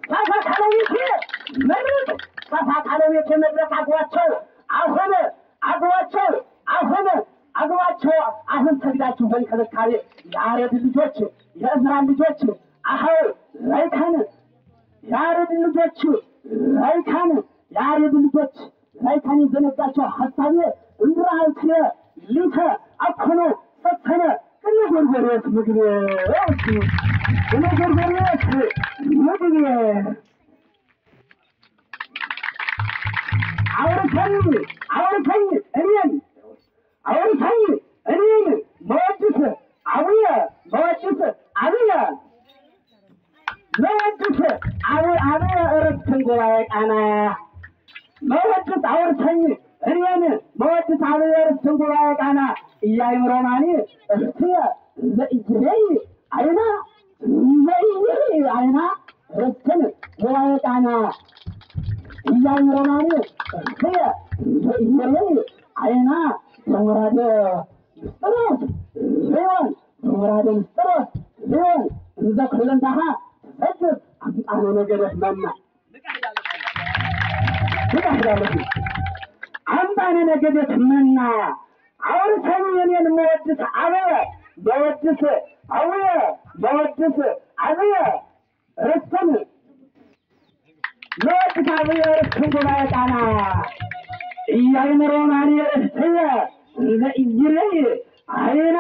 ሳፋ ካለቤት መድረክ ሳፋ ካለቤት መድረክ አግባቸው አሁን አግባቸው አሁን አግባቸው አሁን ሰግዳችሁ በእንክብካቤ የአረድ ልጆች የእዝራን ልጆች አኸው ላይካን የአረድ ልጆች ላይካን የአረድ ልጆች ላይካን የዘነጋቸው ሀሳቤ እንድራልት ሊተ አኮኖ ሰተነ እነ ጎርጎርዮስ ምግቤ እነ ጎርጎርዮስ ምግቤ አውርተኝ እኔን መወድስ አብየ መወድስ አብየ እረፍትን ጉባኤ ቃና መወድስ አውርተኝ እኔን መወድስ አብየ እረፍትን ጉባኤ ቃና እያይም ሮማኒ እርትየ ዘእጅለይ አይና ዘእጅለይ አይና እረፍትን ጉባኤ ቃና እያይም ሮማኒ እርትየ ዘእጅለይ አይና ተወራደ ምስጥሮት ሊሆን ተወራደ ምስጥሮት ሊሆን እንዘ ኩለንታሃ እጅብ አምጣነ ነገደት መና አምጣነ ነገደት መና አውርተኝ እኔን መወድስ አብየ መወድስ አብየ መወድስ አብየ ርስትን መወድስ አብየ ርስትን ጉባኤ ቃና እያይምሮናኒ እህትየ እንዘ ኢይለይ አይና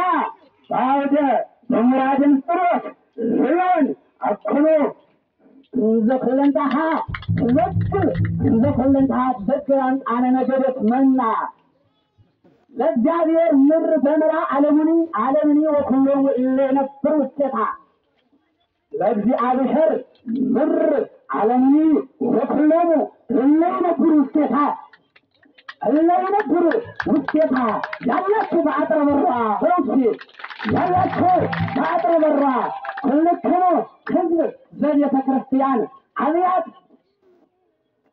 ባውደ በሙራደ ምስጥሮት ሊሆን አኩኖ እንዘ ኩለንታሃ ትዘክር እንዘ ኩለንታሃ ትዘክር አምጣነ ነገደት መና ለእግዚአብሔር ምር በምራ ዓለምኒ ወኩሎሙ እለ የነብሩ ውስቴታ ለእግዚአብሔር ምር ዓለምኒ ወኩሎሙ እለ የነብሩ ውስቴታ እለ የነብሩ ውስቴታ ያላችሁ በአጥረ በራ በውስቴ ያላችሁ በአጥረ በራ ኩልክሙ ሕዝብ ዘቤተ ክርስቲያን አብያት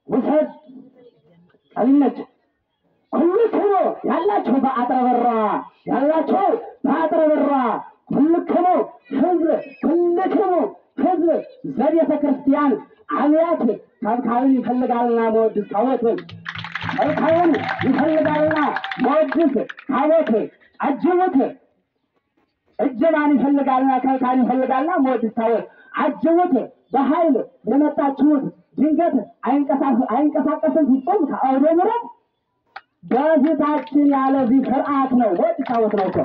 ውሰድ ቀልነች ኩልክሙ ያላችሁ በአጥረ በራ ያላችሁ በአጥረ በራ ኩልክሙ ሕዝብ ዘቤተ ክርስቲያን አብያት ከብካብን ይፈልጋልና መወድስ ታቦትን ከብካብን ይፈልጋልና መወድስ ታቦት አጅቡት እጀባን ይፈልጋልና ከብካብን ይፈልጋልና መወድስ ታቦት አጅቡት በኃይል የመጣችሁት ድንገት አይንቀሳቀስም ሲቆም ከአውደ ምሕረት በፊታችን ያለዚህ ስርዓት ነው። ወጥ ታወት ነው እኮ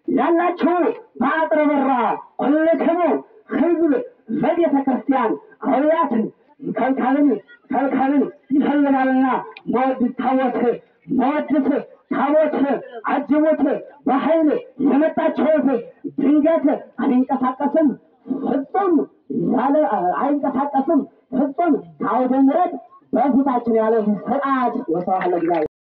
ያላችሁ በአጥረ በራ ኩልክሙ ሕዝብ ዘቤተ ክርስቲያን አብያትን ከብካብን ይፈልጋልና መወድስ ታቦት አጅቡት በኃይል የመጣችሁት ድንገት አይንቀሳቀስም ፍጹም ከአውደ ምሕረት በፊታችን ያለ ስርዓት ወሰዋለ